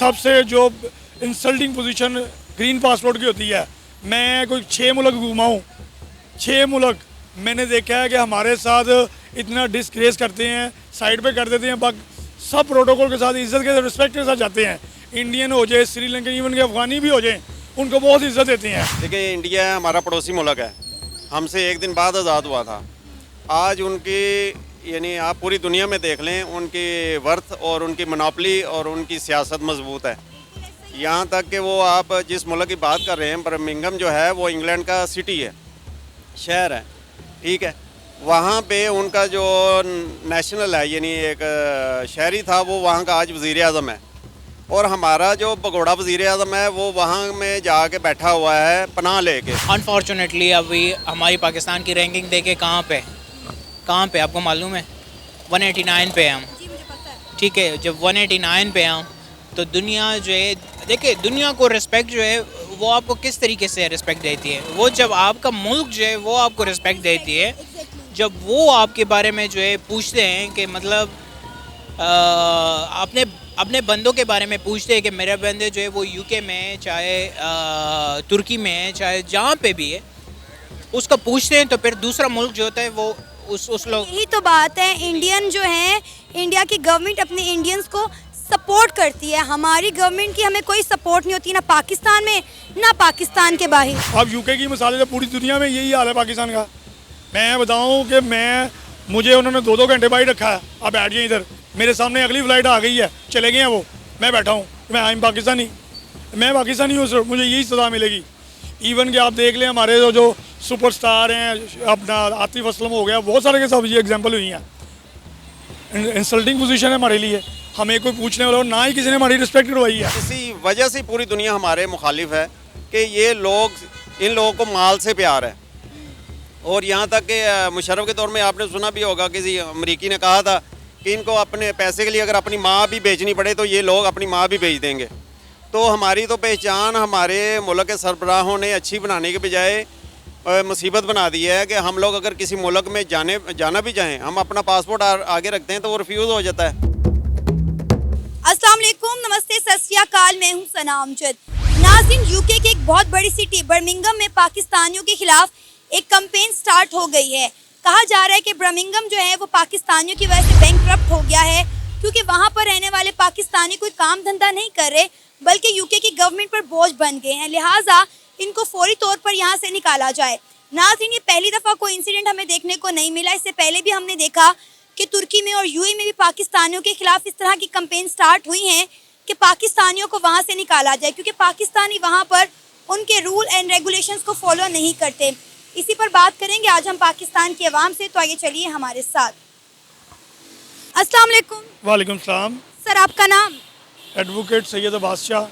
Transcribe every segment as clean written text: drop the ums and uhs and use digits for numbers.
सबसे जो insulting position green passport की होती है। मैं कोई 6 मुल्क घूमा हूँ, 6 मुल्क मैंने देखा है कि हमारे साथ इतना डिस्ग्रेस करते हैं, साइड पे कर देते हैं। बाकी सब प्रोटोकॉल के साथ, इज्जत के रिस्पेक्ट के साथ जाते हैं। इंडियन हो जाए, श्रीलंकन, इवन के अफगानी भी हो जाए, उनको बहुत इज्जत देते हैं। देखिए, इंडिया हमारा पड़ोसी मुल्क है, हमसे एक दिन बाद आज़ाद हुआ था। आज उनकी यानी आप पूरी दुनिया में देख लें, उनकी वर्थ और उनकी मोनोपोली और उनकी सियासत मजबूत है। यहाँ तक कि वो आप जिस मुल्क की बात कर रहे हैं, बर्मिंघम जो है वो इंग्लैंड का सिटी है, शहर है, ठीक है। वहाँ पे उनका जो नेशनल है यानी एक शहरी था, वो वहाँ का आज वज़ीर आज़म है। और हमारा जो भगोड़ा वज़ीर आज़म है वो वहाँ में जाके बैठा हुआ है पनाह लेके। अनफॉर्चुनेटली अभी हमारी पाकिस्तान की रैंकिंग देखे कहाँ पे आपको मालूम है? 189 पे हम, ठीक है। जब 189 पे हम तो दुनिया जो है, देखिए दुनिया को रिस्पेक्ट जो है वो आपको किस तरीके से रिस्पेक्ट देती है। वो जब आपका मुल्क जो है वो आपको रिस्पेक्ट देती है, जब वो आपके बारे में जो है पूछते हैं कि मतलब अपने बंदों के बारे में पूछते हैं कि मेरे बंदे जो है वो यूके में, चाहे तुर्की में, चाहे जहाँ पे भी है, उसको पूछते हैं, तो फिर दूसरा मुल्क जो होता है वो उस लोग। यही तो बात है, इंडियन जो है, इंडिया की गवर्नमेंट अपने इंडियंस को सपोर्ट करती है। हमारी गवर्नमेंट की हमें कोई सपोर्ट नहीं होती, ना पाकिस्तान में ना पाकिस्तान के बाहर। अब यूके की मिसाल है, पूरी दुनिया में यही हाल है पाकिस्तान का। मैं बताऊं कि मुझे उन्होंने 2-2 घंटे बाहर रखा है, आप बैठ जाइए इधर, मेरे सामने अगली फ़्लाइट आ गई है, चले गए हैं वो, मैं बैठा हूँ, मैं पाकिस्तानी हूँ सर, मुझे यही सज़ा मिलेगी। इवन कि आप देख लें हमारे जो सुपरस्टार हैं, अपना आतिफ असलम हो गया, बहुत सारे के सब ये एग्जाम्पल हुई हैं। इंसल्टिंग पोजीशन है हमारे लिए, हमें कोई पूछने वाला, ना ही किसी ने हमारी रिस्पेक्ट करवाई है। इसी वजह से पूरी दुनिया हमारे मुखालिफ है कि ये लोग, इन लोगों को माल से प्यार है। और यहाँ तक कि मुशर्रफ के तौर में आपने सुना भी होगा, किसी अमरीकी ने कहा था कि इनको अपने पैसे के लिए अगर अपनी माँ भी बेचनी पड़े तो ये लोग अपनी माँ भी बेच देंगे। तो हमारी तो पहचान हमारे मुल्क के सरबराहों ने अच्छी बनाने के बजाय मुसीबत बना दी है कि हम लोग अगर किसी मुल्क में जाना भी चाहें, हम अपना पासपोर्ट आगे रखते हैं तो वो रिफ्यूज़ हो जाता है। अस्सलाम वालेकुम, नमस्ते, सत श्री अकाल, मैं हूँ सना अमजद। नाज़रीन, यूके की एक बहुत बड़ी सिटी बर्मिंघम में पाकिस्तानियों के खिलाफ एक कैंपेन स्टार्ट हो गई है। कहा जा रहा है कि बर्मिंघम जो है वो पाकिस्तानियों की वजह से बैंकक्रप्ट हो गया है, क्योंकि वहाँ पर रहने वाले पाकिस्तानी कोई काम धंधा नहीं कर रहे, बल्कि यूके की गवर्नमेंट पर बोझ बन गए हैं। लिहाजा इनको फौरी तौर पर यहाँ से निकाला जाए। नाज़रीन, ये पहली दफ़ा कोई इंसिडेंट हमें देखने को नहीं मिला। इससे पहले भी हमने देखा कि तुर्की में और यूएई में भी पाकिस्तानियों के खिलाफ इस तरह की कैंपेन स्टार्ट हुई हैं कि पाकिस्तानियों को वहाँ से निकाला जाए, क्योंकि पाकिस्तानी वहाँ पर उनके रूल एंड रेगुलेशंस को फॉलो नहीं करते। इसी पर बात करेंगे आज हम पाकिस्तान की आवाम से, तो आइए चलिए हमारे साथ। अस्सलाम वालेकुम। वालेकुम सलाम। सर, आपका नाम? एडवोकेट सैयद बादशाह।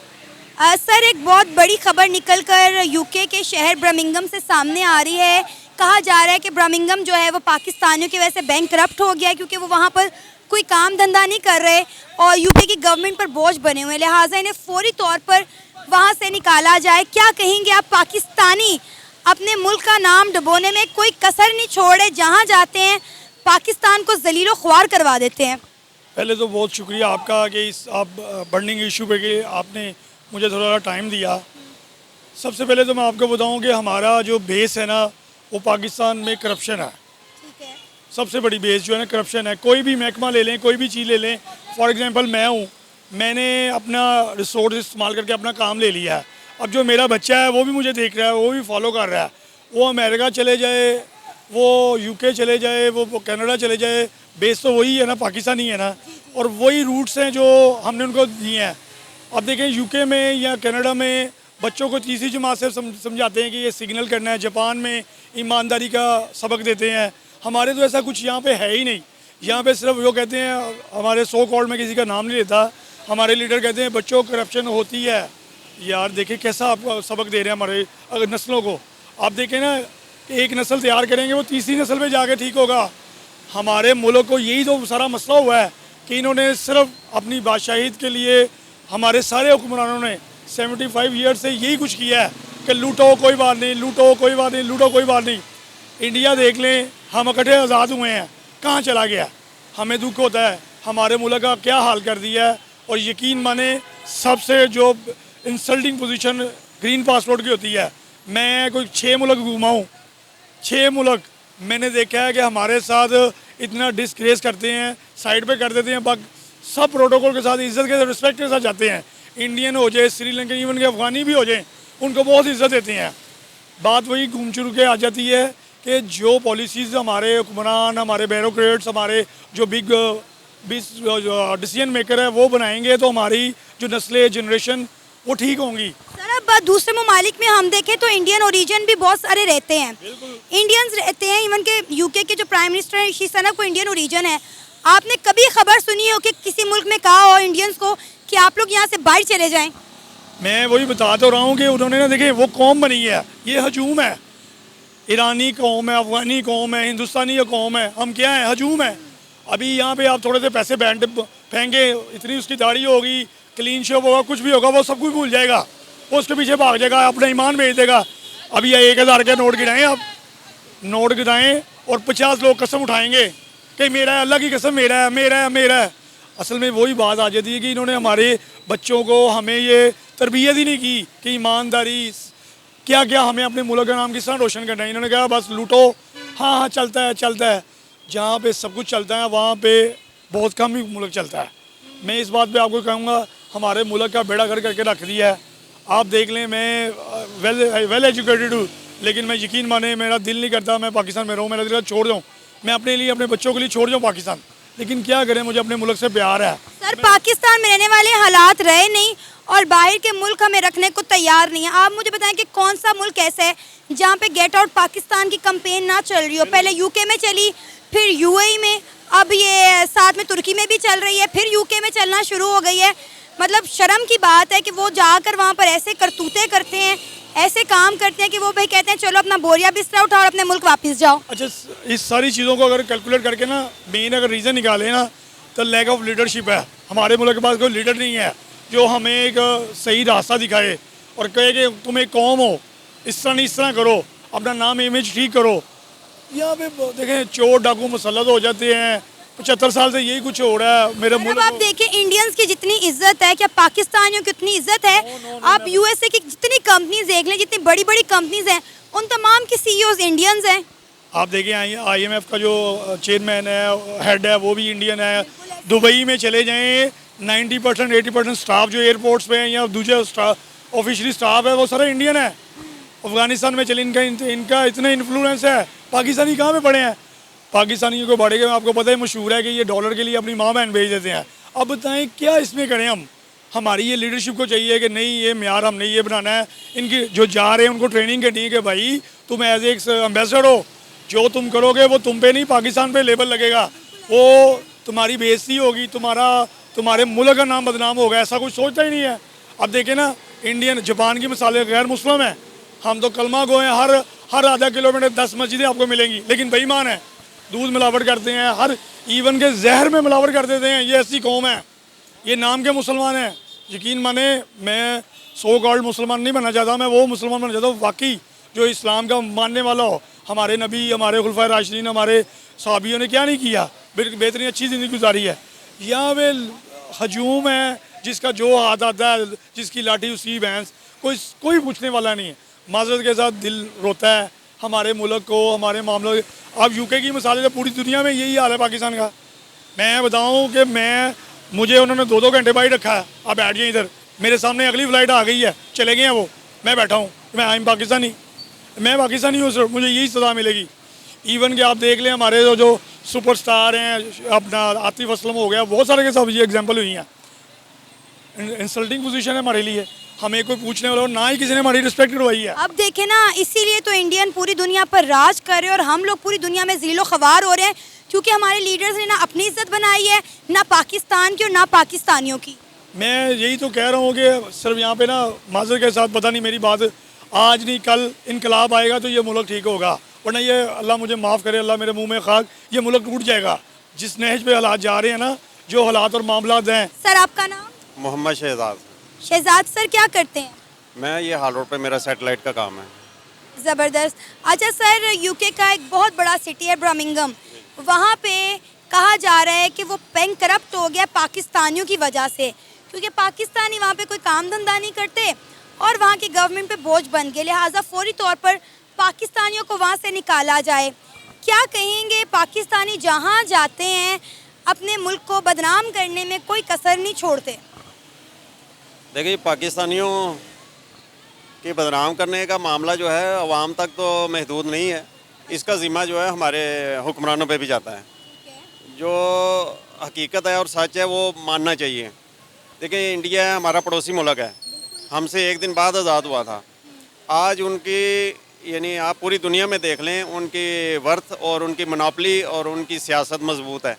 सर, एक बहुत बड़ी खबर निकलकर यूके के शहर बर्मिंघम से सामने आ रही है। कहा जा रहा है कि बर्मिंघम जो है वो पाकिस्तानियों की वजह से बैंकक्रप्ट हो गया है, क्योंकि वो वहाँ पर कोई काम धंधा नहीं कर रहे और यूके की गवर्नमेंट पर बोझ बने हुए हैं। लिहाजा इन्हें फौरी तौर पर वहाँ से निकाला जाए। क्या कहेंगे आप? पाकिस्तानी अपने मुल्क का नाम डुबोने में कोई कसर नहीं छोड़े, जहाँ जाते हैं पाकिस्तान को जलीलो ख्वार करवा देते हैं। पहले तो बहुत शुक्रिया आपका कि इस आप बर्निंग इशू पे कि आपने मुझे थोड़ा टाइम दिया। सबसे पहले तो मैं आपको बताऊं कि हमारा जो बेस है ना, वो पाकिस्तान में करप्शन है। ठीक है। सबसे बड़ी बेस जो है ना करप्शन है। कोई भी महकमा ले लें, कोई भी चीज़ ले लें, फॉर एग्जांपल मैं हूँ, मैंने अपना रिसोर्स इस्तेमाल करके अपना काम ले लिया है। अब जो मेरा बच्चा है वो भी मुझे देख रहा है, वो भी फॉलो कर रहा है। वो अमेरिका चले जाए, वो यूके चले जाए, वो कनाडा चले जाए, बेस तो वही है ना, पाकिस्तानी है ना, और वही रूट्स हैं जो हमने उनको दिए हैं। अब देखें यूके में या कनाडा में बच्चों को तीसरी जमात से समझाते हैं कि ये सिग्नल करना है। जापान में ईमानदारी का सबक देते हैं। हमारे तो ऐसा कुछ यहाँ पे है ही नहीं। यहाँ पे सिर्फ वो कहते हैं, हमारे सो कॉल्ड में किसी का नाम नहीं लेता, हमारे लीडर कहते हैं बच्चों करप्शन होती है। यार देखें कैसा आपको सबक दे रहे हैं हमारे अगर नस्लों को। आप देखें ना, एक नस्ल तैयार करेंगे, वो तीसरी नस्ल में जाके ठीक होगा। हमारे मुल्क को यही तो सारा मसला हुआ है कि इन्होंने सिर्फ अपनी बादशाहियत के लिए, हमारे सारे हुक्मरानों ने 75 ईयर्स से यही कुछ किया है कि लूटो कोई बात नहीं, लूटो कोई बात नहीं, लूटो कोई बात नहीं। इंडिया देख लें, हम इकट्ठे आज़ाद हुए हैं, कहाँ चला गया? हमें दुख होता है हमारे मुल्क का क्या हाल कर दिया है। और यकीन माने सबसे जो इंसल्टिंग पोजीशन ग्रीन पासपोर्ट की होती है। मैं कोई 6 मुल्क घूमा हूँ, 6 मुल्क मैंने देखा है कि हमारे साथ इतना डिसग्रेस करते हैं, साइड पे कर देते हैं, सब प्रोटोकॉल के साथ, इज्जत के साथ, रिस्पेक्ट के साथ जाते हैं। इंडियन हो जाए, श्रीलंकन, इवन के अफगानी भी हो जाए, उनको बहुत इज्जत देते हैं। बात वही घूम चुर के आ जाती है कि जो पॉलिसीज़ हमारे हुक्मरान, हमारे ब्यूरोक्रेट्स, हमारे जो बिग डिसीजन मेकर है वो बनाएंगे तो हमारी जो नस्लें, जनरेशन वो ठीक होंगी। सर अब दूसरे ममालिक में हम देखें तो इंडियन ओरिजिन भी बहुत सारे रहते हैं, इंडियंस रहते हैं। इवन के यूके के जो प्राइम मिनिस्टर है ऋषि सुनक को इंडियन ओरिजिन है। आपने कभी खबर सुनी हो कि किसी मुल्क में कहा हो इंडियंस को कि आप लोग यहाँ से बाहर चले जाएं? मैं वही बता तो रहा हूँ कि उन्होंने ना, देखे वो कौम बनी है, ये हजूम है। ईरानी कौम है, अफगानी कौम है, हिंदुस्तानी कौम है, हम क्या हैं? हजूम है। अभी यहाँ पे आप थोड़े से पैसे फेंके, इतनी उसकी दाढ़ी होगी, क्लीन शेव होगा, कुछ भी होगा, वो सब कुछ भूल जाएगा, वो उसके पीछे भाग जाएगा, अपना ईमान बेच देगा। अभी 1000 के नोट गिराएं, आप नोट गिराएं और 50 लोग कसम उठाएंगे कि मेरा है, अल्लाह की कसम मेरा है, मेरा है, मेरा है। असल में वही बात आ जाती है कि इन्होंने हमारे बच्चों को, हमें ये तरबियत ही नहीं की कि ईमानदारी क्या क्या, हमें अपने मुल्क का नाम किस तरह रोशन करना है। इन्होंने कहा बस लूटो, हाँ हाँ चलता है, चलता है। जहाँ पे सब कुछ चलता है वहाँ पे बहुत कम ही मुल्क चलता है। मैं इस बात पे आपको कहूँगा, हमारे मुल्क का बेड़ा गर्क करके रख दिया है। आप देख लें, मैं वेल एजुकेटेड हूँ, लेकिन मैं यकीन माने मेरा दिल नहीं करता मैं पाकिस्तान में रहूँ, मेरा दिल छोड़ दूँ, मैं अपने लिए, अपने बच्चों के लिए छोड़ जाऊँ पाकिस्तान। लेकिन क्या करें, मुझे अपने मुल्क से प्यार है। सर पाकिस्तान में रहने वाले हालात रहे नहीं और बाहर के मुल्क हमें रखने को तैयार नहीं है। आप मुझे बताएं कि कौन सा मुल्क ऐसा है जहाँ पे गेट आउट पाकिस्तान की कैंपेन ना चल रही हो? पहले यूके में चली, फिर यूएई में, अब ये साथ में तुर्की में भी चल रही है, फिर यूके में चलना शुरू हो गई है। मतलब शर्म की बात है कि वो जाकर वहाँ पर ऐसे करतूते करते हैं, ऐसे काम करते हैं कि वो भाई कहते हैं चलो अपना बोरिया बिस्तरा उठाओ और अपने मुल्क वापस जाओ। अच्छा, इस सारी चीज़ों को अगर कैलकुलेट करके ना, मेन अगर रीज़न निकाले ना, तो लैक ऑफ लीडरशिप है। हमारे मुल्क के पास कोई लीडर नहीं है जो हमें एक सही रास्ता दिखाए और कहे कि तुम एक कौम हो, इस तरह नहीं, इस तरह करो, अपना नाम इमेज ठीक करो। यहाँ पे देखें चोर डाकू मुसल्लत हो जाते हैं, 75 साल से यही कुछ हो रहा है मेरे मुल्क। आप देखें इंडियंस की जितनी इज्जत है, क्या पाकिस्तानियों की उतनी इज्जत है? आप यूएसए की जितनी कंपनीज देख लें, जितनी बड़ी बड़ी कंपनीज हैं, उन तमाम की सीईओज इंडियंस हैं। आप देखें IMF का जो चेयरमैन है, हेड है, वो भी इंडियन है। दुबई में चले जाएं, 90% 80% स्टाफ जो एयरपोर्ट्स पे हैं या दूसरा ऑफिशियली स्टाफ है वो सारा इंडियन है। अफगानिस्तान में चले, इनका इतना इन्फ्लुएंस है, पाकिस्तानी कहाँ पे पड़े हैं? पाकिस्तानियों को बढ़े गए, आपको पता है, मशहूर है कि ये डॉलर के लिए अपनी माँ बहन भेज देते हैं। अब बताएं क्या इसमें करें हम? हमारी ये लीडरशिप को चाहिए कि नहीं, ये म्यार हमने ये बनाना है। इनकी जो जा रहे हैं उनको ट्रेनिंग करनी है कि भाई तुम एज एक एम्बेसडर हो, जो तुम करोगे वो तुम पे नहीं, पाकिस्तान पे लेबल लगेगा, वो तुम्हारी बेइज्जती होगी, तुम्हारे मुल्क का नाम बदनाम होगा। ऐसा कुछ सोचता ही नहीं है। अब देखें ना, इंडियन, जापान की मिसालें, गैर मुस्लिम है, हम तो कलमा गो हैं, हर आधा किलोमीटर 10 मस्जिदें आपको मिलेंगी, लेकिन बेईमान है, दूध मिलावट करते हैं, हर इवन के जहर में मिलावट कर देते हैं। ये ऐसी कौम है, ये नाम के मुसलमान हैं। यकीन माने, मैं सो कॉल्ड मुसलमान नहीं बनना चाहता, मैं वो मुसलमान बनना चाहता हूँ वाकई जो इस्लाम का मानने वाला हो। हमारे नबी, हमारे खुलफाए राशिदीन, हमारे सहाबियों ने क्या नहीं किया, बेहतरीन अच्छी ज़िंदगी गुजारी है। यहाँ पे हजूम है, जिसका जो हाथ आता है, जिसकी लाठी उसकी भैंस, कोई पूछने वाला नहीं है। माजरत के साथ दिल रोता है हमारे मुल्क को, हमारे मामलों। अब यूके की मिसालें, तो पूरी दुनिया में यही हाल है पाकिस्तान का। मैं बताऊं कि मुझे उन्होंने 2-2 घंटे बाहर रखा है, आप बैठ जाइए इधर, मेरे सामने अगली फ़्लाइट आ गई है, चले गए हैं वो, मैं बैठा हूँ, मैं आई एम पाकिस्तानी, मैं पाकिस्तानी हूँ सर, मुझे यही सज़ा मिलेगी। इवन कि आप देख लें हमारे जो सुपरस्टार हैं, अपना आतिफ असलम हो गया, बहुत सारे के सब ये एग्जाम्पल हुई हैं। इंसल्टिंग पोजीशन है हमारे लिए, हमें कोई पूछने वाला ना ही किसी ने हमारी रिस्पेक्ट करवाई है। अब देखें ना, इसीलिए तो इंडियन पूरी दुनिया पर राज कर रहे हैं और हम लोग पूरी दुनिया में ज़ीलो ख़वार हो रहे हैं, क्योंकि हमारे लीडर्स ने ना अपनी इज्जत बनाई है, ना पाकिस्तान की और ना पाकिस्तानियों की। मैं यही तो कह रहा हूँ कि सिर्फ यहाँ पे ना, माजर के साथ, पता नहीं मेरी बात आज नहीं कल इनकलाब आएगा तो ये मुल्क ठीक होगा, वरना ये, अल्लाह मुझे माफ़ करे, अल्लाह मेरे मुंह में खाक, ये मुल्क टूट जाएगा। जिस नहज पे हालात जा रहे हैं ना, जो हालात और मामलात हैं। सर आपका नाम? मोहम्मद शहजाद। शहजाद सर क्या करते हैं? मैं ये हाल रोड पे मेरा सैटेलाइट का काम है। ज़बरदस्त। अच्छा सर, यूके का एक बहुत बड़ा सिटी है बर्मिंघम, वहाँ पे कहा जा रहा है कि वो बैंक करप्ट हो गया पाकिस्तानियों की वजह से, क्योंकि पाकिस्तानी वहाँ पे कोई काम धंधा नहीं करते और वहाँ की गवर्नमेंट पे बोझ बन गए, लिहाजा फौरी तौर पर पाकिस्तानियों को वहाँ से निकाला जाए। क्या कहेंगे, पाकिस्तानी जहाँ जाते हैं अपने मुल्क को बदनाम करने में कोई कसर नहीं छोड़ते। देखिए, पाकिस्तानियों के बदनाम करने का मामला जो है अवाम तक तो महदूद नहीं है, इसका ज़िम्मा जो है हमारे हुक्मरानों पे भी जाता है। जो हकीकत है और सच है वो मानना चाहिए। देखिए, इंडिया है, हमारा पड़ोसी मुल्क है, हमसे एक दिन बाद आज़ाद हुआ था। आज उनकी यानी आप पूरी दुनिया में देख लें, उनकी वर्थ और उनकी मोनोपोली और उनकी सियासत मजबूत है।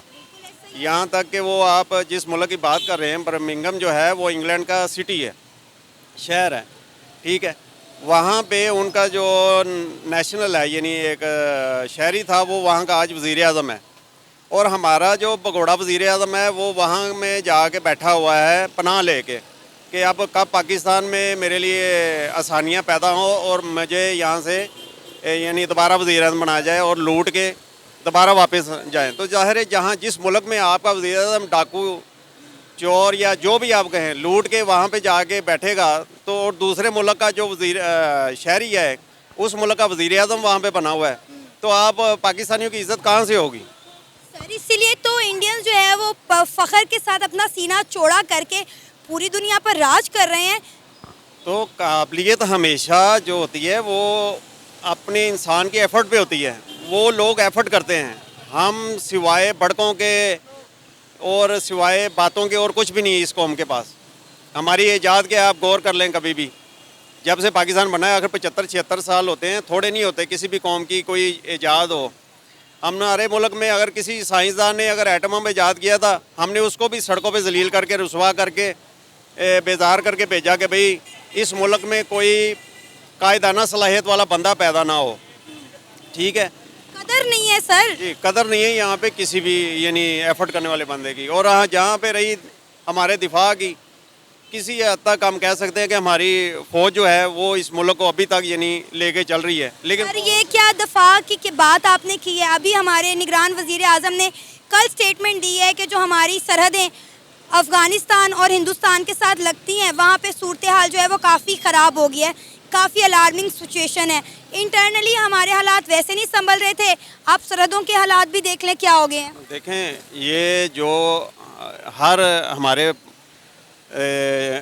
यहाँ तक कि वो आप जिस मुल्क की बात कर रहे हैं, बर्मिंघम जो है वो इंग्लैंड का सिटी है, शहर है, ठीक है। वहाँ पे उनका जो नेशनल है यानी एक शहरी था, वो वहाँ का आज वज़ीर आज़म है। और हमारा जो भगोड़ा वज़ीर आज़म है वो वहाँ में जाके बैठा हुआ है पनाह लेके कि अब कब पाकिस्तान में मेरे लिए आसानियाँ पैदा हों और मुझे यहाँ से यानी दोबारा वज़ीर आज़म बनाया जाए और लूट के दोबारा वापस जाएं। तो ज़ाहिर है जहाँ जिस मुल्क में आपका वज़ीर आज़म डाकू, चोर या जो भी आप कहें लूट के वहाँ पे जाके बैठेगा, तो और दूसरे मुल्क का जो शहरी है उस मुल्क का वज़ीर आज़म वहाँ पे बना हुआ है, तो आप पाकिस्तानियों की इज़्ज़त कहाँ से होगी? सर, इसीलिए तो इंडियंस जो है वो फ़ख्र के साथ अपना सीना चौड़ा करके पूरी दुनिया पर राज कर रहे हैं। तो काबिलियत हमेशा जो होती है वो अपने इंसान के एफर्ट पे होती है, वो लोग एफर्ट करते हैं। हम सिवाय बड़कों के और सिवाय बातों के और कुछ भी नहीं है इस कौम के पास। हमारी ईजाद के आप गौर कर लें, कभी भी जब से पाकिस्तान बना है, अगर 75-76 साल होते हैं, थोड़े नहीं होते किसी भी कौम की कोई ईजाद हो। हमारे मुल्क में अगर किसी साइंसदान ने अगर एटम बम ईजाद किया था, हमने उसको भी सड़कों पे जलील करके, रुसवा करके, बेजार करके भेजा कि भाई इस मुल्क में कोई कायदाना सलाहियत वाला बंदा पैदा ना हो, ठीक है। कदर नहीं है सर, जी, कदर नहीं है यहाँ पे किसी भी यानी एफर्ट करने वाले बंदे की। और हाँ, जहाँ पे रही हमारे दिफा की, किसी हद तक हम कह सकते हैं कि हमारी फ़ौज जो है वो इस मुल्क को अभी तक यानी लेके चल रही है। लेकिन सर ये क्या दफा की बात आपने की है? अभी हमारे निगरान वज़ीर आज़म ने कल स्टेटमेंट दी है कि जो हमारी सरहदें अफ़गानिस्तान और हिंदुस्तान के साथ लगती हैं, वहाँ पे सूरत हाल जो है वो काफ़ी ख़राब हो गई है, काफ़ी अलार्मिंग सिचुएशन है। इंटरनली हमारे हालात वैसे नहीं संभल रहे थे, आप सरहदों के हालात भी देख लें क्या हो गए हैं। देखें, ये जो हर हमारे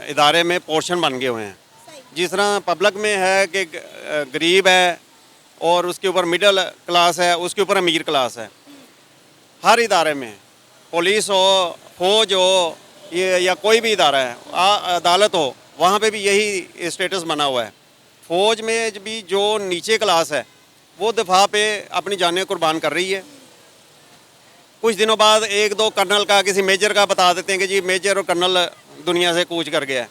इदारे में पोर्शन बन गए हुए हैं, जिस तरह पब्लिक में है कि गरीब है और उसके ऊपर मिडिल क्लास है, उसके ऊपर अमीर क्लास है। हर इदारे में, पुलिस हो, फौज हो, ये या कोई भी इदारा है, अदालत हो, वहाँ पे भी यही स्टेटस बना हुआ है। फ़ौज में भी जो नीचे क्लास है वो दफा पे अपनी जानें कुर्बान कर रही है। कुछ दिनों बाद एक दो कर्नल का, किसी मेजर का बता देते हैं कि जी मेजर और कर्नल दुनिया से कूच कर गया है।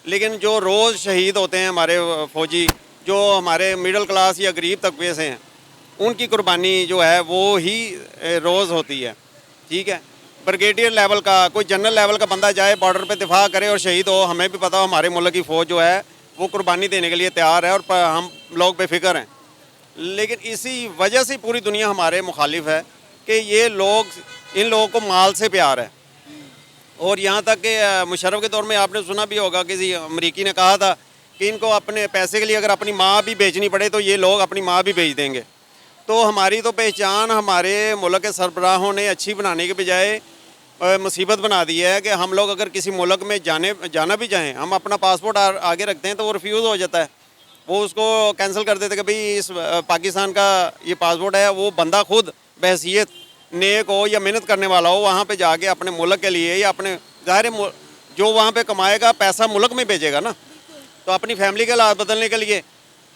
लेकिन जो रोज़ शहीद होते हैं हमारे फ़ौजी, जो हमारे मिडिल क्लास या गरीब तबके से हैं, उनकी कुर्बानी जो है वो ही रोज़ होती है, ठीक है। ब्रिगेडियर लेवल का, कोई जनरल लेवल का बंदा जाए बॉर्डर पे दिफा करे और शहीद हो, हमें भी पता हो हमारे मुल्क की फ़ौज जो है वो कुर्बानी देने के लिए तैयार है और हम लोग बेफिक्र हैं। लेकिन इसी वजह से पूरी दुनिया हमारे मुखालिफ है कि ये लोग, इन लोगों को माल से प्यार है। और यहाँ तक कि मुशर्रफ के दौर में आपने सुना भी होगा, किसी अमरीकी ने कहा था कि इनको अपने पैसे के लिए अगर अपनी माँ भी बेचनी पड़े तो ये लोग अपनी माँ भी बेच देंगे। तो हमारी तो पहचान हमारे मुल्क के सरबराहों ने अच्छी बनाने के बजाय मुसीबत बना दी है कि हम लोग अगर किसी मुल्क में जाना भी चाहें, हम अपना पासपोर्ट आगे रखते हैं तो वो रिफ्यूज़ हो जाता है, वो उसको कैंसिल कर देते कि भाई इस पाकिस्तान का ये पासपोर्ट है। वो बंदा खुद बहसीत नेक हो या मेहनत करने वाला हो, वहाँ पे जाके अपने मुल्क के लिए या अपने ज़ाहिर जो वहाँ पे कमाएगा पैसा मुल्क में भेजेगा ना, तो अपनी फैमिली के हालात बदलने के लिए।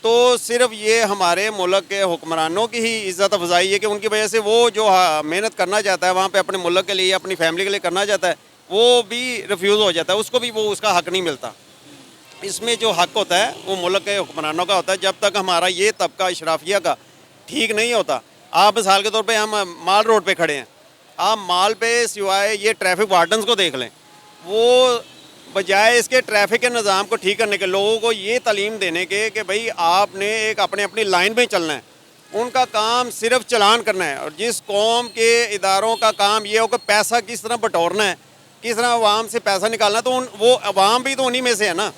तो सिर्फ ये हमारे मुल्क के हुक्मरानों की ही इज़्ज़त अफजाई है कि उनकी वजह से वो जो मेहनत करना चाहता है वहाँ पे अपने मुल्क के लिए, अपनी फैमिली के लिए करना चाहता है, वो भी रिफ्यूज़ हो जाता है, उसको भी वो उसका हक़ नहीं मिलता। इसमें जो हक़ होता है वो मुल्क के हुक्मरानों का होता है। जब तक हमारा ये तबका इशराफिया का ठीक नहीं होता, आप मिसाल के तौर पे हम माल रोड पे खड़े हैं, आप माल पे सिवाय ये ट्रैफिक वार्डन्स को देख लें, वो बजाय इसके ट्रैफिक के निज़ाम को ठीक करने के, लोगों को ये तालीम देने के कि भाई आपने एक अपनी लाइन में चलना है, उनका काम सिर्फ चलान करना है। और जिस कौम के इदारों का काम ये हो कि पैसा किस तरह बटोरना है, किस तरह अवाम से पैसा निकालना, तो वो अवाम भी तो उन्हीं में से है ना।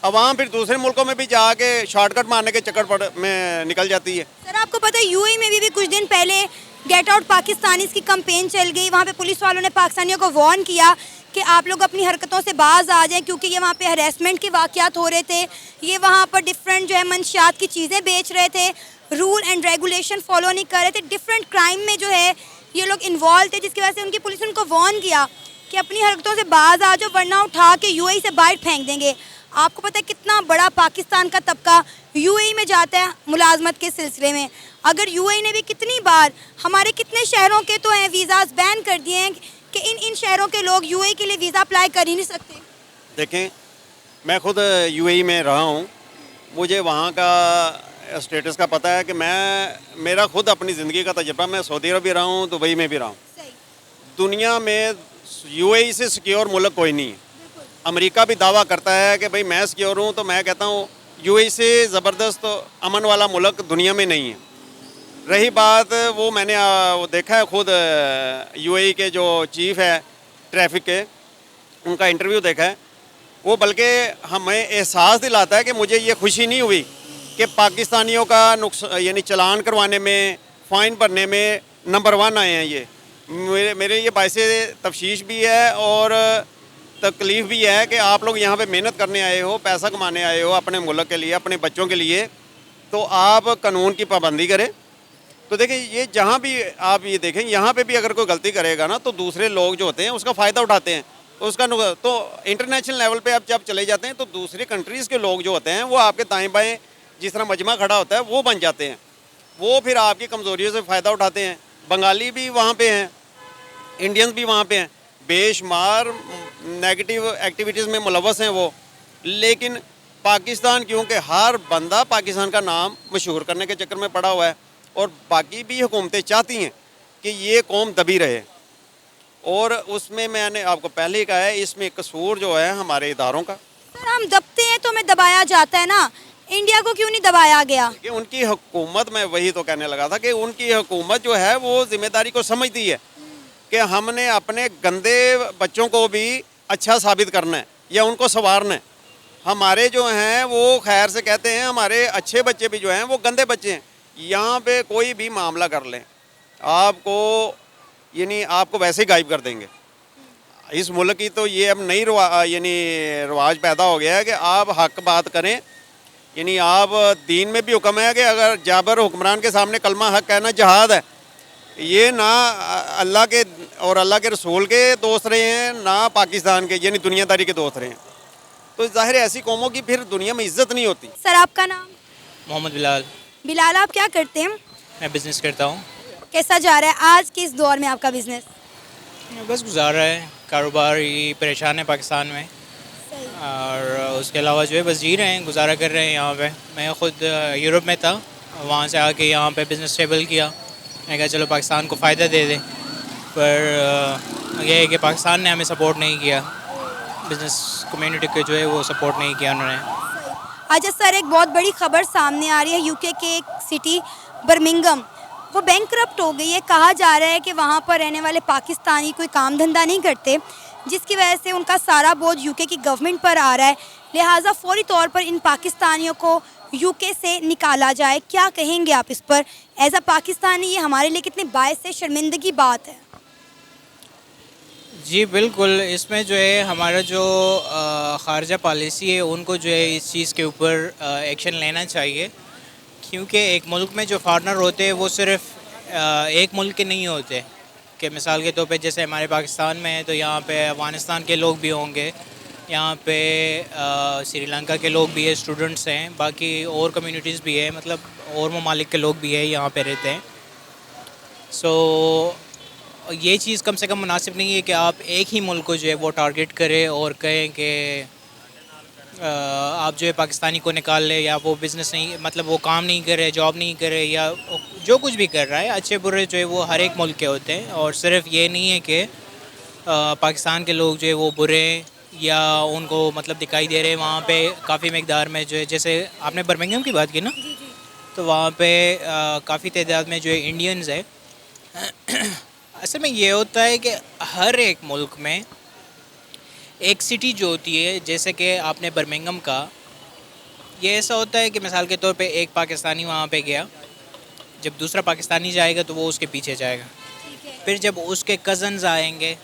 अवाम फिर दूसरे मुल्कों में भी जाके शॉर्टकट मारने के चक्कर में निकल जाती है। सर आपको पता है यूएई में भी कुछ दिन पहले गेट आउट पाकिस्तानी की कंपेन चल गई। वहाँ पे पुलिस वालों ने पाकिस्तानियों को वार्न किया कि आप लोग अपनी हरकतों से बाज आ जाएं, क्योंकि ये वहाँ पे हरेसमेंट के वाक़यात हो रहे थे। ये वहाँ पर डिफरेंट जो है मंशियात की चीज़ें बेच रहे थे, रूल एंड रेगुलेशन फॉलो नहीं कर रहे थे, डिफरेंट क्राइम में जो है ये लोग इन्वॉल्व थे, जिसकी वजह से उनकी पुलिस ने उनको वार्न किया कि अपनी हरकतों से बाज आ जाओ वरना उठा के यूएई से बाहर फेंक देंगे। आपको पता है कितना बड़ा पाकिस्तान का तबका यूएई में जाता है मुलाजमत के सिलसिले में। अगर यूएई ने भी कितनी बार हमारे कितने शहरों के तो हैं वीज़ाज बैन कर दिए हैं कि इन शहरों के लोग यूएई के लिए वीज़ा अप्लाई कर ही नहीं सकते। देखें, मैं खुद यूएई में रहा हूँ, मुझे वहाँ का स्टेटस का पता है कि मेरा खुद अपनी ज़िंदगी का तजुर्बा, मैं सऊदी अरब भी रहा हूँ, दुबई में भी रहा हूँ। दुनिया में यूएई से सिक्योर मुल्क कोई नहीं है। अमेरिका भी दावा करता है कि भाई मैं सिक्योर हूँ, तो मैं कहता हूँ यूएई से ज़बरदस्त अमन वाला मुल्क दुनिया में नहीं है। रही बात वो मैंने वो देखा है खुद, यूएई के जो चीफ़ है ट्रैफिक के, उनका इंटरव्यू देखा है। वो बल्कि हमें एहसास दिलाता है कि मुझे ये खुशी नहीं हुई कि पाकिस्तानियों का यानी चालान करवाने में, फ़ाइन भरने में नंबर 1 आए हैं। ये मेरे लिए बायस तफशीश भी है और तकलीफ़ भी है कि आप लोग यहाँ पे मेहनत करने आए हो, पैसा कमाने आए हो अपने मुल्क के लिए, अपने बच्चों के लिए, तो आप कानून की पाबंदी करें। तो देखिए, ये जहाँ भी आप ये देखें, यहाँ पे भी अगर कोई गलती करेगा ना तो दूसरे लोग जो होते हैं उसका फ़ायदा उठाते हैं, तो इंटरनेशनल लेवल पे आप जब चले जाते हैं तो दूसरी कंट्रीज़ के लोग जो होते हैं वो आपके दाएँ बाएँ जिस तरह मजमा खड़ा होता है वो बन जाते हैं। वो फिर आपकी कमज़ोरियों से फ़ायदा उठाते हैं। बंगाली भी वहाँ पे हैं, इंडियंस भी वहाँ पे हैं, बेशुमार नेगेटिव एक्टिविटीज़ में मुलव्वस हैं वो। लेकिन पाकिस्तान, क्योंकि हर बंदा पाकिस्तान का नाम मशहूर करने के चक्कर में पड़ा हुआ है, और बाकी भी हुकूमतें चाहती हैं कि ये कौम दबी रहे, और उसमें मैंने आपको पहले ही कहा है, इसमें कसूर जो है हमारे इदारों का। सर हम दबते हैं तो हमें दबाया जाता है ना, इंडिया को क्यों नहीं दबाया गया? कि उनकी हुकूमत, मैं वही तो कहने लगा था कि उनकी हुकूमत जो है वो जिम्मेदारी को समझती है कि हमने अपने गंदे बच्चों को भी अच्छा साबित करना है या उनको संवारना है। हमारे जो हैं वो खैर से कहते हैं, हमारे अच्छे बच्चे भी जो हैं वो गंदे बच्चे हैं। यहाँ पे कोई भी मामला कर लें, आपको यानी आपको वैसे ही गायब कर देंगे। इस मुल्क की तो ये अब नई रिवाज पैदा हो गया है कि आप हक बात करें। यानी आप दीन में भी हुक्म है कि अगर जाबर हुक्मरान के सामने कलमा हक कहना जहाद है। ये ना अल्लाह के और अल्लाह के रसूल के दोस्त रहे हैं, ना पाकिस्तान के यानी दुनियादारी के दोस्त रहे हैं। तो जाहिर है ऐसी कौमों की फिर दुनिया में इज्जत नहीं होती। सर आपका नाम? मोहम्मद बिलाल। बिलाल, आप क्या करते हैं? मैं बिज़नेस करता हूँ। कैसा जा रहा है आज के इस दौर में आपका बिजनेस? बस गुजार रहा है, कारोबार ही परेशान है पाकिस्तान में, और उसके अलावा जो है बस जी रहे हैं, गुजारा कर रहे हैं यहाँ पे। मैं ख़ुद यूरोप में था, वहाँ से आके यहाँ पे बिज़नेस स्टेबल किया। मैं कहा चलो पाकिस्तान को फ़ायदा दे दें, पर यह है कि पाकिस्तान ने हमें सपोर्ट नहीं किया, बिज़नेस कम्युनिटी के जो है वो सपोर्ट नहीं किया उन्होंने। अच्छा सर, एक बहुत बड़ी खबर सामने आ रही है, यूके के एक सिटी बर्मिंघम वो बैंकरप्ट हो गई है। कहा जा रहा है कि वहाँ पर रहने वाले पाकिस्तानी कोई काम धंधा नहीं करते, जिसकी वजह से उनका सारा बोझ यूके की गवर्नमेंट पर आ रहा है। लिहाजा फौरी तौर पर इन पाकिस्तानियों को यूके से निकाला जाए। क्या कहेंगे आप इस पर? एज अ पाकिस्तानी ये हमारे लिए कितनी बायस से शर्मिंदगी बात है। जी बिल्कुल, इसमें जो है हमारा जो ख़ारजा पॉलिसी है उनको जो है इस चीज़ के ऊपर एक्शन लेना चाहिए, क्योंकि एक मुल्क में जो फॉरनर होते हैं वो सिर्फ एक मुल्क के नहीं होते। कि मिसाल के तौर पे जैसे हमारे पाकिस्तान में है तो यहाँ पे अफ़गानिस्तान के लोग भी होंगे, यहाँ पे श्रीलंका के लोग भी है, स्टूडेंट्स हैं, बाकी और कम्युनिटीज़ भी है, मतलब और ममालिक के लोग भी है यहाँ पे रहते हैं। सो ये चीज़ कम से कम मुनासिब नहीं है कि आप एक ही मुल्क को जो है वो टारगेट करें और कहें कि आप जो है पाकिस्तानी को निकाल ले, या वो बिज़नेस नहीं, मतलब वो काम नहीं करे, जॉब नहीं करे, या जो कुछ भी कर रहा है। अच्छे बुरे जो है वो हर एक मुल्क के होते हैं, और सिर्फ ये नहीं है कि पाकिस्तान के लोग जो है वो बुरे या उनको मतलब दिखाई दे रहे हैं। वहाँ पे काफ़ी मकदार में जो है, जैसे आपने बर्मिंघम की बात की ना, तो वहाँ पे काफ़ी तादाद में जो है इंडियंस है। असल में ये होता है कि हर एक मुल्क में एक सिटी जो होती है, जैसे कि आपने बर्मिंघम का, ये ऐसा होता है कि मिसाल के तौर पे एक पाकिस्तानी वहाँ पे गया, जब दूसरा पाकिस्तानी जाएगा तो वो उसके पीछे जाएगा, फिर जब उसके कज़न्स आएंगे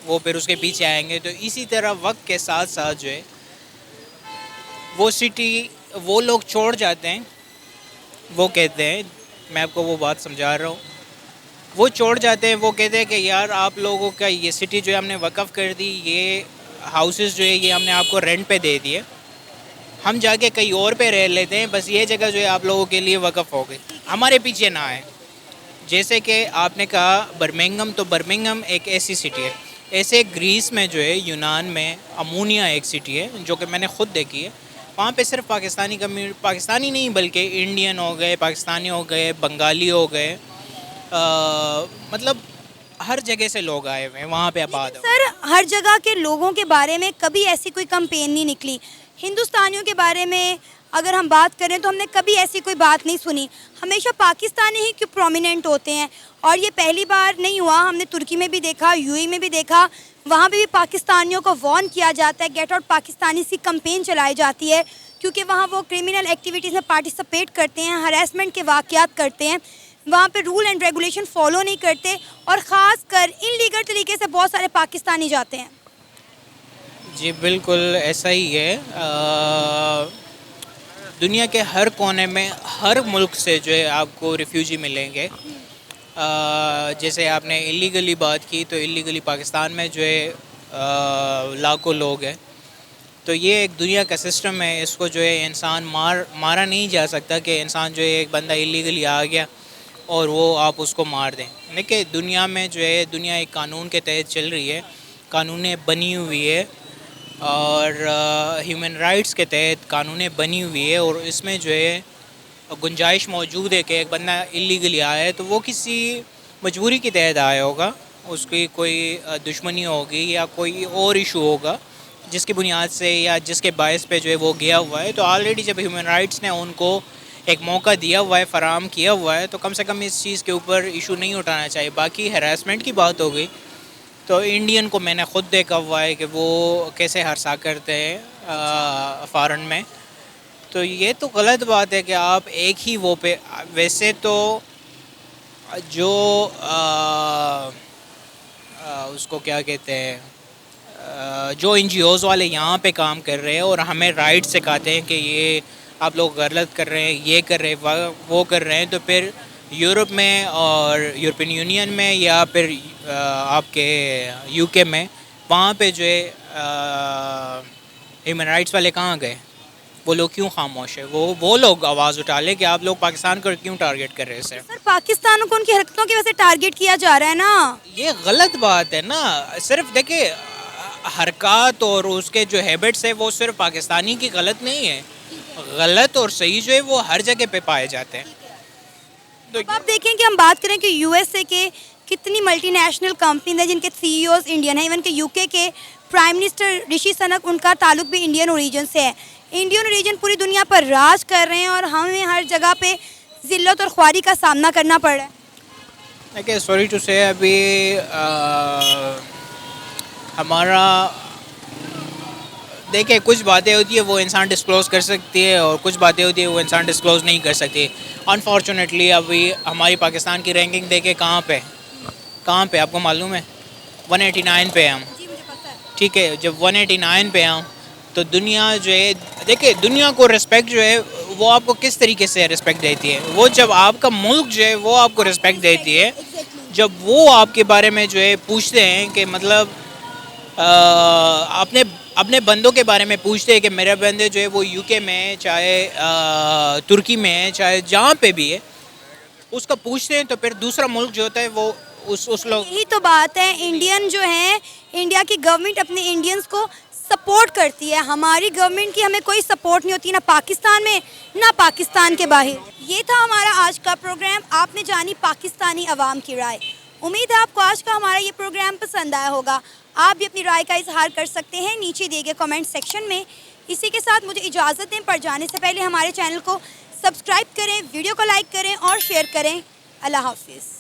वो फिर उसके पीछे आएंगे। तो इसी तरह वक्त के साथ साथ जो है वो सिटी वो लोग छोड़ जाते हैं। वो कहते हैं, मैं आपको वो बात समझा रहा हूँ, वो छोड़ जाते हैं, वो कहते हैं कि यार आप लोगों का ये सिटी जो है हमने वक़फ़ कर दी, ये हाउसेस जो है ये हमने आपको रेंट पे दे दिए, हम जाके कहीं और पे रह लेते हैं, बस ये जगह जो है आप लोगों के लिए वक़फ़ हो गई, हमारे पीछे ना आए। जैसे कि आपने कहा बर्मिंघम, तो बर्मिंघम एक ऐसी सिटी है। ऐसे ग्रीस में जो है, यूनान में अमूनिया एक सिटी है जो कि मैंने ख़ुद देखी है। वहाँ पे सिर्फ पाकिस्तानी कम्युनिटी, पाकिस्तानी नहीं बल्कि इंडियन हो गए, पाकिस्तानी हो गए, बंगाली हो गए, मतलब हर जगह से लोग आए हुए हैं वहाँ पे आबाद हो। सर, हर जगह के लोगों के बारे में कभी ऐसी कोई कंपेन नहीं निकली। हिंदुस्तानियों के बारे में अगर हम बात करें तो हमने कभी ऐसी कोई बात नहीं सुनी। हमेशा पाकिस्तानी ही क्यों प्रोमिनेंट होते हैं। और ये पहली बार नहीं हुआ, हमने तुर्की में भी देखा, यूएई में भी देखा, वहाँ पे भी पाकिस्तानियों को वार्न किया जाता है, गेट आउट पाकिस्तानी सी कंपेन चलाई जाती है, क्योंकि वहाँ वो क्रिमिनल एक्टिविटीज़ में पार्टिसिपेट करते हैं, हरासमेंट के वाक़यात करते हैं, वहाँ पे रूल एंड रेगुलेशन फॉलो नहीं करते, और ख़ास कर इनलीगल तरीके से बहुत सारे पाकिस्तानी जाते हैं। जी बिल्कुल ऐसा ही है। दुनिया के हर कोने में, हर मुल्क से जो है आपको रिफ्यूजी मिलेंगे। जैसे आपने इलीगली बात की, तो इलीगली पाकिस्तान में जो है लाखों लोग हैं। तो ये एक दुनिया का सिस्टम है, इसको जो है इंसान मारा नहीं जा सकता कि इंसान जो है एक बंदा इलीगली आ गया और वो आप उसको मार दें। देखिए दुनिया में जो है, दुनिया एक कानून के तहत चल रही है, कानूनें बनी हुई है, और ह्यूमन राइट्स के तहत कानूनें बनी हुई है, और इसमें जो है गुंजाइश मौजूद है कि एक बंदा इलीगली आया है तो वो किसी मजबूरी के तहत आया होगा, उसकी कोई दुश्मनी होगी या कोई और इशू होगा जिसकी बुनियाद से या जिसके बायस पे जो है वो गया हुआ है। तो ऑलरेडी जब ह्यूमन राइट्स ने उनको एक मौका दिया हुआ है, फराम किया हुआ है, तो कम से कम इस चीज़ के ऊपर इशू नहीं उठाना चाहिए। बाकी हरासमेंट की बात हो गई, तो इंडियन को मैंने ख़ुद देखा हुआ है कि वो कैसे हरसा करते हैं फ़ॉरेन में। तो ये तो गलत बात है कि आप एक ही वो पे, वैसे तो जो उसको क्या कहते हैं, जो NGOs वाले यहाँ पे काम कर रहे हैं और हमें राइट सिखाते हैं कि ये आप लोग गलत कर रहे हैं, ये कर रहे हैं, वो कर रहे हैं, तो फिर यूरोप में और यूरोपियन यूनियन में या फिर आपके UK में, वहाँ पे जो है ह्यूमन राइट्स वाले कहाँ गए? वो लोग क्यों खामोश है? वो लोग आवाज़ उठा ले कि आप लोग पाकिस्तान को क्यों टारगेट कर रहे हैं। सर, पाकिस्तान को उनकी हरकतों की वजह से टारगेट किया जा रहा है ना, ये गलत बात है ना। सिर्फ देखिए हरकत और उसके जो हैबिट्स है वो सिर्फ पाकिस्तानी की गलत नहीं है, गलत और सही जो है वो हर जगह पे पाए जाते हैं। तो अब आप देखें कि हम बात करें कि USA के कितनी मल्टीनेशनल कंपनीज हैं जिनके CEOs इंडियन हैं, इवन के UK के प्राइम मिनिस्टर ऋषि सुनक, उनका ताल्लुक भी इंडियन ओरिजिन से है। इंडियन ओरिजिन पूरी दुनिया पर राज कर रहे हैं और हमें हर जगह पे जिल्लत और ख्वारी का सामना करना पड़ रहा है। देखिए सॉरी टू से, अभी हमारा देखिए कुछ बातें होती है वो इंसान डिस्क्लोज़ कर सकती है और कुछ बातें होती है वो इंसान डिस्क्लोज़ नहीं कर सकती। अनफॉर्चुनेटली अभी हमारी पाकिस्तान की रैंकिंग देखे कहाँ पे आपको मालूम है? 189 पे हम, ठीक है। जब 189 पे हम, तो दुनिया जो है, देखिए दुनिया को रिस्पेक्ट जो है वो आपको किस तरीके से रिस्पेक्ट देती है? वो जब आपका मुल्क जो है वो आपको रिस्पेक्ट देती है, जब वो आपके बारे में जो है पूछते हैं कि मतलब अपने बंदों के बारे में पूछते हैं कि मेरे बंदे जो है वो UK में, चाहे तुर्की में है, चाहे जहाँ पे भी है, उसका पूछते हैं, तो फिर दूसरा मुल्क जो होता है वो उस लोग, यही तो बात है। इंडियन जो है, इंडिया की गवर्नमेंट अपने इंडियंस को सपोर्ट करती है, हमारी गवर्नमेंट की हमें कोई सपोर्ट नहीं होती, ना पाकिस्तान में ना पाकिस्तान के बाहर। ये था हमारा आज का प्रोग्राम, आपने जानी पाकिस्तानी अवाम की राय। उम्मीद है आपको आज का हमारा ये प्रोग्राम पसंद आया होगा। आप भी अपनी राय का इजहार कर सकते हैं नीचे दिए गए कमेंट सेक्शन में। इसी के साथ मुझे इजाज़त दें, पर जाने से पहले हमारे चैनल को सब्सक्राइब करें, वीडियो को लाइक करें और शेयर करें। अल्लाह हाफिज़।